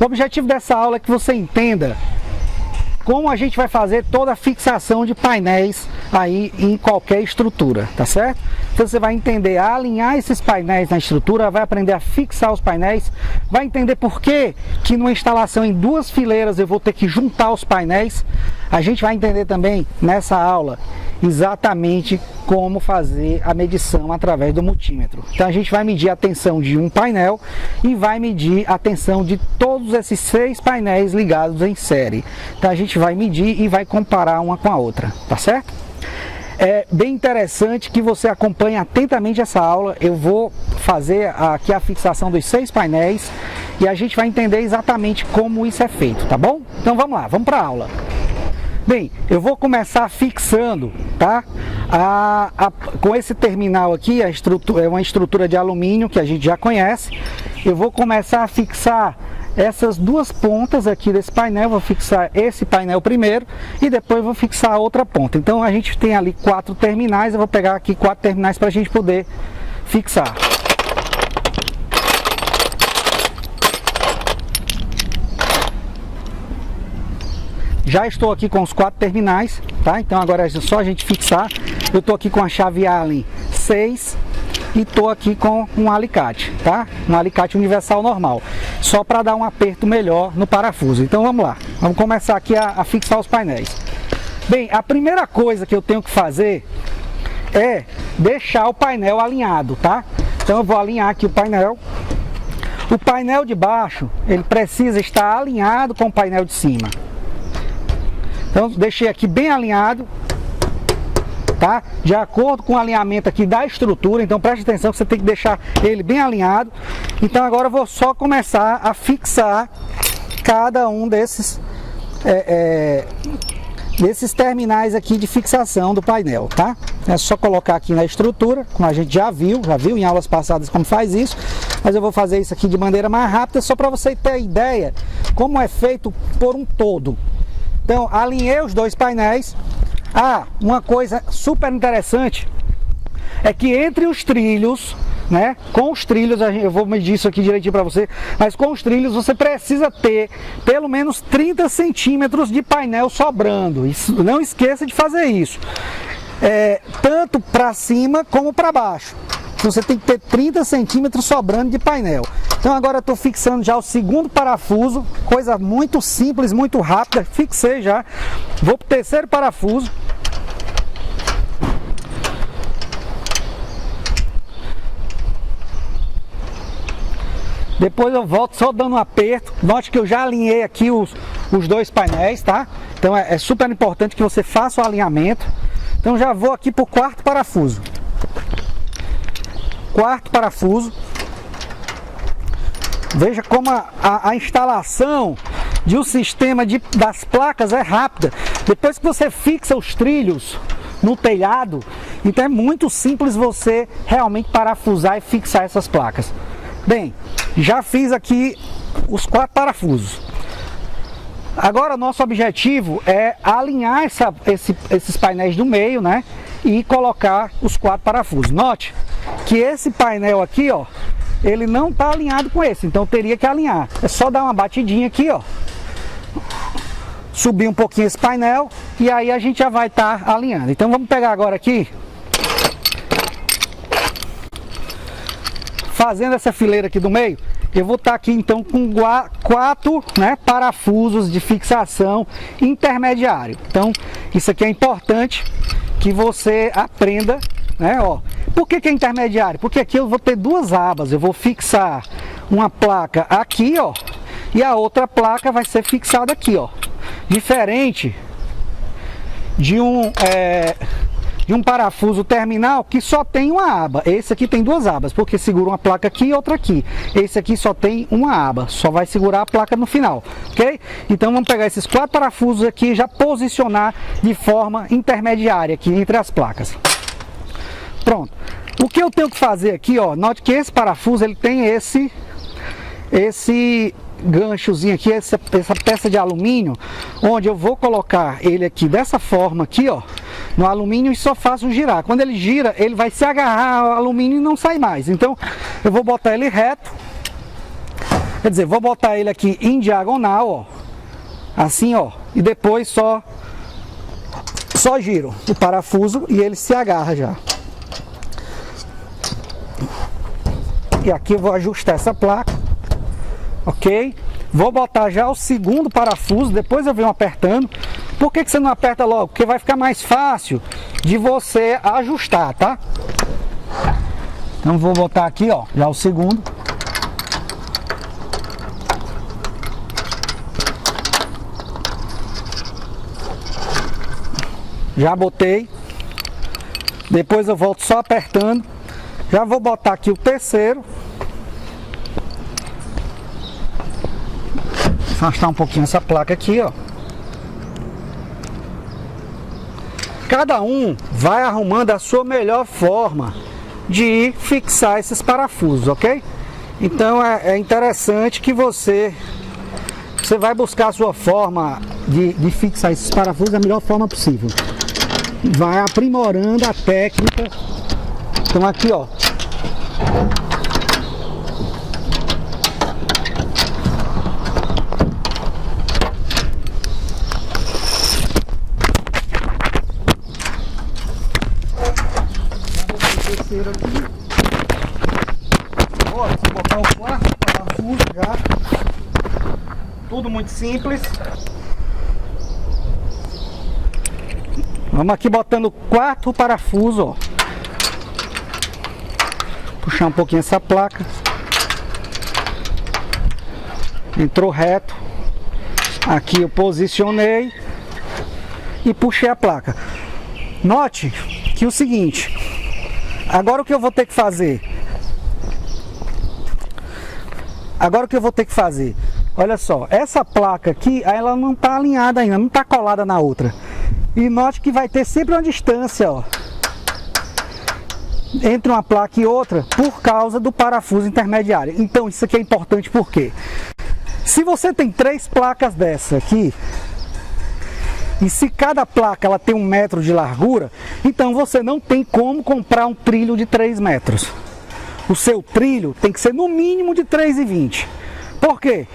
O objetivo dessa aula é que você entenda como a gente vai fazer toda a fixação de painéis aí em qualquer estrutura, tá certo? Então você vai entender a alinhar esses painéis na estrutura, vai aprender a fixar os painéis, vai entender por que numa instalação em duas fileiras eu vou ter que juntar os painéis. A gente vai entender também nessa aula exatamente como fazer a medição através do multímetro. Então a gente vai medir a tensão de um painel e vai medir a tensão de todos esses 6 painéis ligados em série. Então a gente vai medir e vai comparar uma com a outra, tá certo? É bem interessante que você acompanhe atentamente essa aula. Eu vou fazer aqui a fixação dos 6 painéis e a gente vai entender exatamente como isso é feito, tá bom? Então vamos lá, vamos para a aula. Bem, eu vou começar fixando, tá? Com esse terminal aqui, é uma estrutura de alumínio que a gente já conhece. Eu vou começar a fixar essas duas pontas aqui desse painel. Vou fixar esse painel primeiro e depois vou fixar a outra ponta. Então a gente tem ali 4 terminais, eu vou pegar aqui 4 terminais para a gente poder fixar. Já estou aqui com os 4 terminais, tá? Então agora é só a gente fixar. Eu estou aqui com a chave Allen 6 e estou aqui com um alicate, tá? Um alicate universal normal, só para dar um aperto melhor no parafuso. Então vamos lá, vamos começar aqui a fixar os painéis. Bem, a primeira coisa que eu tenho que fazer é deixar o painel alinhado, tá? Então eu vou alinhar aqui o painel. O painel de baixo, ele precisa estar alinhado com o painel de cima. Então deixei aqui bem alinhado, tá? De acordo com o alinhamento aqui da estrutura. Então preste atenção que você tem que deixar ele bem alinhado. Então agora eu vou só começar a fixar cada um desses terminais aqui de fixação do painel, tá? É só colocar aqui na estrutura, como a gente já viu em aulas passadas como faz isso, mas eu vou fazer isso aqui de maneira mais rápida, só para você ter ideia como é feito por um todo. Então, alinhei os 2 painéis. Uma coisa super interessante é que entre os trilhos, né, com os trilhos, eu vou medir isso aqui direitinho para você, mas com os trilhos você precisa ter pelo menos 30 centímetros de painel sobrando. Isso, não esqueça de fazer isso, tanto para cima como para baixo. Você tem que ter 30 centímetros sobrando de painel. Então agora eu estou fixando já o segundo parafuso, coisa muito simples, muito rápida. Fixei já, vou para o 3º parafuso. Depois eu volto só dando um aperto. Note que eu já alinhei aqui os 2 painéis, tá? Então é super importante que você faça o alinhamento. Então já vou aqui para o 4º parafuso. 4º parafuso. Veja como a instalação de um sistema das placas é rápida. Depois que você fixa os trilhos no telhado, então é muito simples você realmente parafusar e fixar essas placas. Bem, já fiz aqui os 4 parafusos. Agora nosso objetivo é alinhar esses painéis do meio, né? E colocar os 4 parafusos. Note que esse painel aqui, ó, ele não está alinhado com esse, então teria que alinhar. É só dar uma batidinha aqui, ó, subir um pouquinho esse painel e aí a gente já vai estar alinhando. Então vamos pegar agora aqui, fazendo essa fileira aqui do meio. Eu vou estar aqui então com 4, né, parafusos de fixação intermediário. Então isso aqui é importante que você aprenda, né? Ó, por que é intermediário? Porque aqui eu vou ter 2 abas. Eu vou fixar uma placa aqui, ó, e a outra placa vai ser fixada aqui, ó. Diferente de um parafuso terminal que só tem uma aba. Esse aqui tem 2 abas, porque segura uma placa aqui e outra aqui. Esse aqui só tem uma aba, só vai segurar a placa no final, ok? Então vamos pegar esses 4 parafusos aqui e já posicionar de forma intermediária aqui entre as placas. Pronto. O que eu tenho que fazer aqui, ó, note que esse parafuso ele tem esse ganchozinho aqui, essa peça de alumínio, onde eu vou colocar ele aqui dessa forma aqui, ó, no alumínio, e só faço girar. Quando ele gira, ele vai se agarrar ao alumínio e não sai mais. Então eu vou botar ele reto Quer dizer, vou botar ele aqui em diagonal, ó. Assim, ó. E depois só giro o parafuso e ele se agarra já. E aqui eu vou ajustar essa placa. Ok? Vou botar já o segundo parafuso, depois eu venho apertando. Por que você não aperta logo? Porque vai ficar mais fácil de você ajustar, tá? Então vou botar aqui, ó, já o segundo. Já botei. Depois eu volto só apertando. Já vou botar aqui o terceiro. Afastar um pouquinho essa placa aqui, ó. Cada um vai arrumando a sua melhor forma de fixar esses parafusos, ok? Então é interessante que você vai buscar a sua forma de fixar esses parafusos da melhor forma possível. Vai aprimorando a técnica. Então aqui, ó. Aqui. Bora, vou botar o quarto parafuso já. Tudo muito simples. Vamos aqui botando o quarto parafuso, ó. Puxar um pouquinho essa placa. Entrou reto. Aqui eu posicionei e puxei a placa. Note que o seguinte. Agora o que eu vou ter que fazer? Olha só, essa placa aqui, ela não está alinhada ainda, não está colada na outra. E note que vai ter sempre uma distância, ó, entre uma placa e outra, por causa do parafuso intermediário. Então isso aqui é importante porque se você tem 3 placas dessa aqui, e se cada placa ela tem 1 metro de largura, então você não tem como comprar um trilho de 3 metros. O seu trilho tem que ser no mínimo de 3,20. Por quê?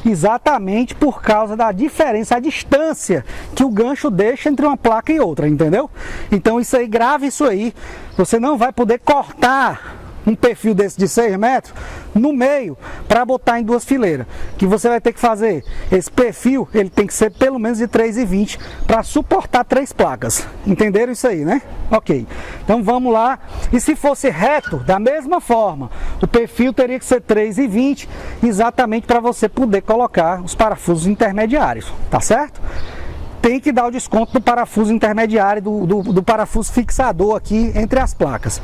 Exatamente por causa da diferença, a distância que o gancho deixa entre uma placa e outra, entendeu? Então isso aí, grave isso aí. Você não vai poder cortar um perfil desse de 6 metros no meio para botar em 2 fileiras. Que você vai ter que fazer esse perfil, ele tem que ser pelo menos de 3,20 para suportar 3 placas. Entenderam isso aí, né? Ok. Então vamos lá. E se fosse reto, da mesma forma, o perfil teria que ser 3,20, exatamente para você poder colocar os parafusos intermediários, tá certo? Tem que dar o desconto do parafuso intermediário, do parafuso fixador aqui entre as placas.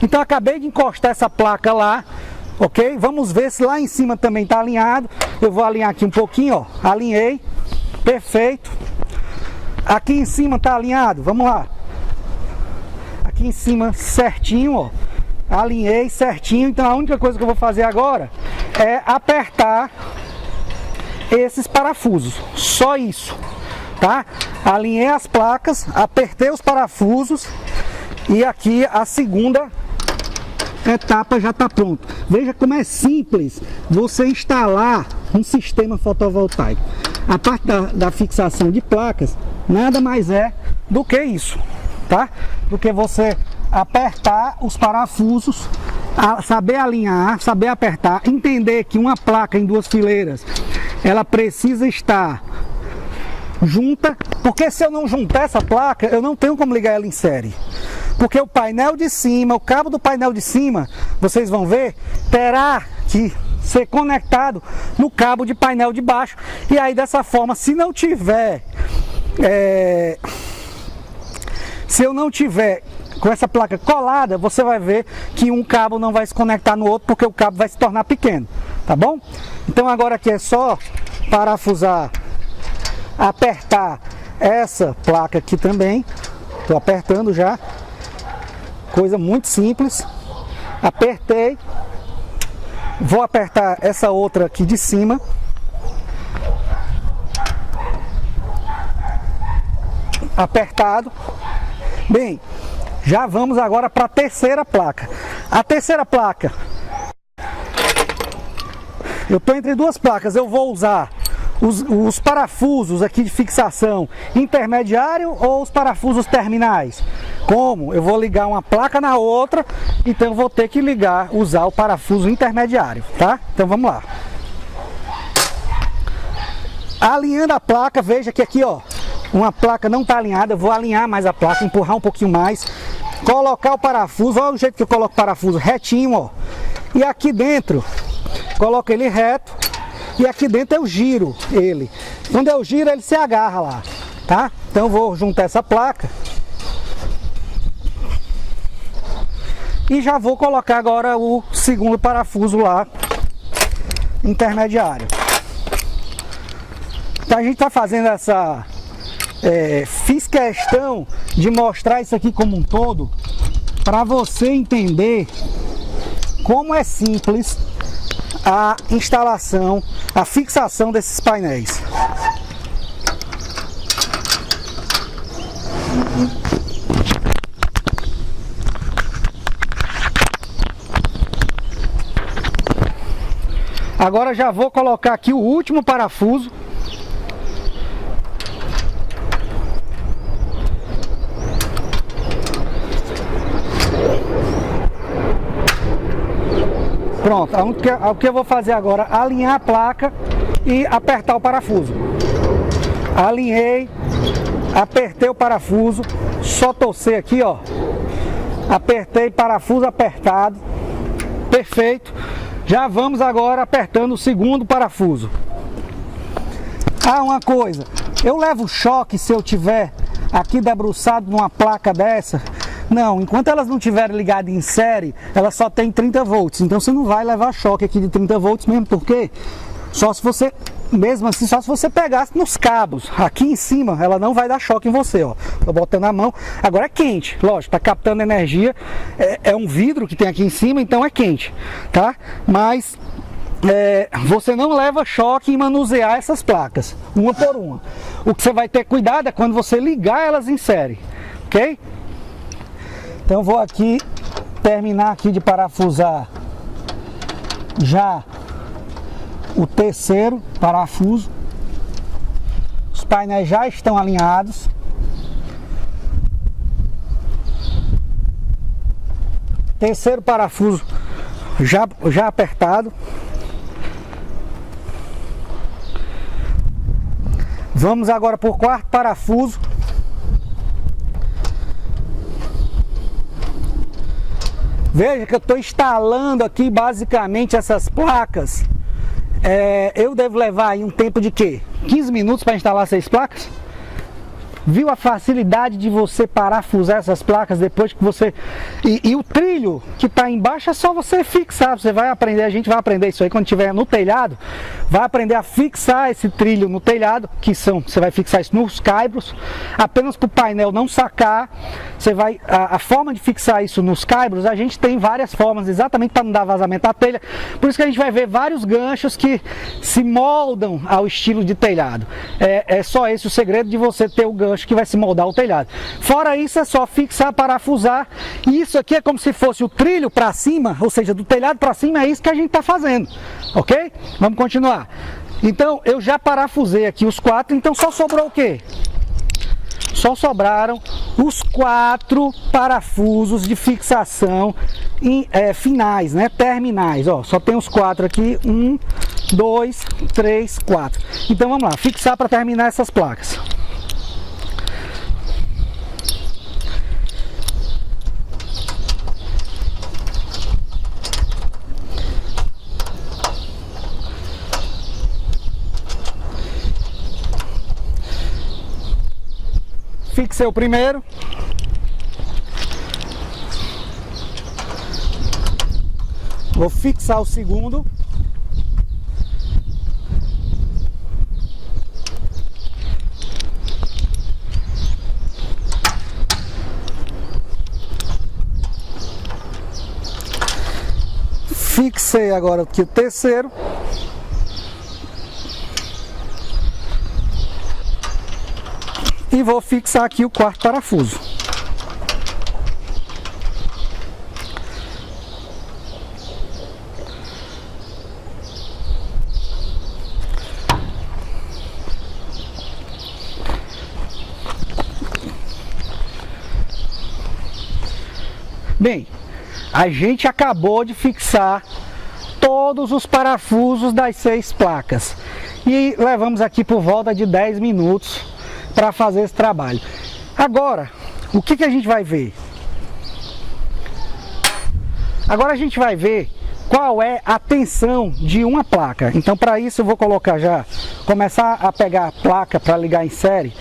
Então acabei de encostar essa placa lá, ok? Vamos ver se lá em cima também está alinhado. Eu vou alinhar aqui um pouquinho, ó. Alinhei, perfeito. Aqui em cima está alinhado, vamos lá. Aqui em cima certinho, ó. Alinhei certinho. Então a única coisa que eu vou fazer agora é apertar esses parafusos, só isso. Tá? Alinhei as placas, apertei os parafusos e aqui a segunda etapa já está pronta. Veja como é simples você instalar um sistema fotovoltaico. A parte da fixação de placas nada mais é do que isso, tá? Do que você apertar os parafusos, saber alinhar, saber apertar, entender que uma placa em 2 fileiras ela precisa estar junta, porque se eu não juntar essa placa, eu não tenho como ligar ela em série. Porque o painel de cima, o cabo do painel de cima, vocês vão ver, terá que ser conectado no cabo de painel de baixo. E aí dessa forma, se não tiver, se eu não tiver com essa placa colada, você vai ver que um cabo não vai se conectar no outro, porque o cabo vai se tornar pequeno, tá bom? Então agora aqui é só parafusar, apertar essa placa aqui também. Estou apertando já, coisa muito simples. Apertei, vou apertar essa outra aqui de cima, apertado. Bem, já vamos agora para a terceira placa. A terceira placa eu estou entre duas placas, eu vou usar os parafusos aqui de fixação intermediário ou os parafusos terminais? Como? Eu vou ligar uma placa na outra, então eu vou ter que usar o parafuso intermediário, tá? Então vamos lá. Alinhando a placa, veja que aqui, ó, uma placa não está alinhada, eu vou alinhar mais a placa, empurrar um pouquinho mais, colocar o parafuso, olha o jeito que eu coloco o parafuso, retinho, ó. E aqui dentro, coloco ele reto, e aqui dentro eu giro ele. Quando eu giro, ele se agarra lá, tá? Então eu vou juntar essa placa. E já vou colocar agora o segundo parafuso lá, intermediário. Então a gente está fazendo essa... fiz questão de mostrar isso aqui como um todo, para você entender como é simples a instalação, a fixação desses painéis. Agora já vou colocar aqui o último parafuso. Pronto, o que eu vou fazer agora? Alinhar a placa e apertar o parafuso. Alinhei, apertei o parafuso, só torcer aqui, ó. Apertei, parafuso apertado, perfeito. Já vamos agora apertando o segundo parafuso. Ah, uma coisa, eu levo choque se eu tiver aqui debruçado numa placa dessa? Não, enquanto elas não estiverem ligadas em série, elas só tem 30 volts. Então você não vai levar choque aqui de 30 volts mesmo, porque só se você, mesmo assim, só se você pegasse nos cabos. Aqui em cima, ela não vai dar choque em você, ó. Tô botando a mão. Agora é quente, lógico, tá captando energia. É um vidro que tem aqui em cima, então é quente, tá? Mas você não leva choque em manusear essas placas, uma por uma. O que você vai ter cuidado é quando você ligar elas em série, ok? Então vou aqui terminar aqui de parafusar já o terceiro parafuso. Os painéis já estão alinhados. Terceiro parafuso já apertado. Vamos agora por quarto parafuso. Veja que eu estou instalando aqui basicamente essas placas. Eu devo levar aí um tempo de quê? 15 minutos para instalar 6 placas? Viu a facilidade de você parafusar essas placas depois que você... E o trilho que está embaixo é só você fixar. Você vai aprender, a gente vai aprender isso aí quando estiver no telhado. Vai aprender a fixar esse trilho no telhado, você vai fixar isso nos caibros, apenas para o painel não sacar. Você vai... A forma de fixar isso nos caibros, a gente tem várias formas, exatamente para não dar vazamento à telha. Por isso que a gente vai ver vários ganchos que se moldam ao estilo de telhado. É só esse o segredo de você ter o gancho que vai se moldar o telhado. Fora isso, é só fixar, parafusar. E isso aqui é como se fosse o trilho para cima, ou seja, do telhado para cima. É isso que a gente está fazendo, ok? Vamos continuar. Então eu já parafusei aqui os 4. Então só sobrou o quê? Só sobraram os 4 parafusos de fixação finais, né? Terminais, ó. Só tem os 4 aqui. 1, 2, 3, 4. Então vamos lá, fixar para terminar essas placas. Fixei o primeiro. Vou fixar o segundo. Fixei agora aqui o terceiro. E vou fixar aqui o quarto parafuso. Bem, a gente acabou de fixar todos os parafusos das 6 placas e levamos aqui por volta de 10 minutos para fazer esse trabalho. Agora, o que a gente vai ver? Agora a gente vai ver qual é a tensão de uma placa. Então, para isso eu vou começar a pegar a placa para ligar em série.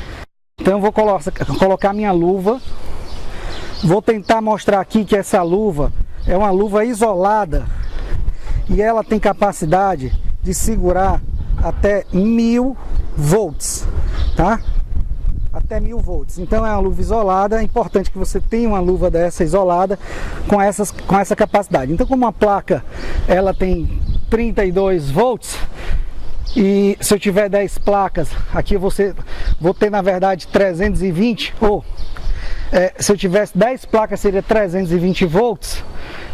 Então eu vou colocar minha luva. Vou tentar mostrar aqui que essa luva é uma luva isolada e ela tem capacidade de segurar até 1000 volts, tá? Até 1000 volts. Então é uma luva isolada. É importante que você tenha uma luva dessa isolada com essa capacidade. Então, como a placa ela tem 32 volts e se eu tiver 10 placas aqui, vou ter na verdade 320, ou se eu tivesse 10 placas seria 320 volts,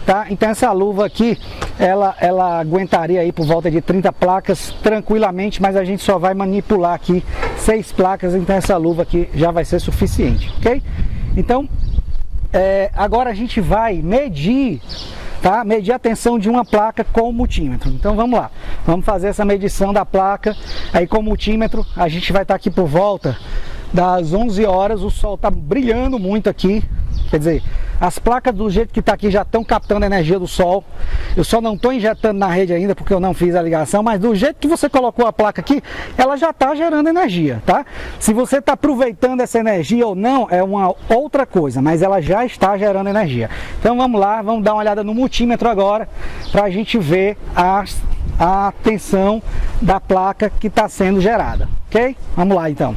tá? Então essa luva aqui ela aguentaria aí por volta de 30 placas tranquilamente, mas a gente só vai manipular aqui 6 placas, então essa luva aqui já vai ser suficiente, ok? Então agora a gente vai medir, tá? Medir a tensão de uma placa com o multímetro. Então vamos lá, vamos fazer essa medição da placa aí com o multímetro. A gente vai estar aqui por volta das 11 horas, o sol está brilhando muito aqui, quer dizer, as placas do jeito que está aqui já estão captando a energia do sol. Eu só não estou injetando na rede ainda porque eu não fiz a ligação, mas do jeito que você colocou a placa aqui, ela já está gerando energia, tá? Se você está aproveitando essa energia ou não, é uma outra coisa, mas ela já está gerando energia. Então vamos lá, vamos dar uma olhada no multímetro agora, para a gente ver a tensão da placa que está sendo gerada, ok? Vamos lá então.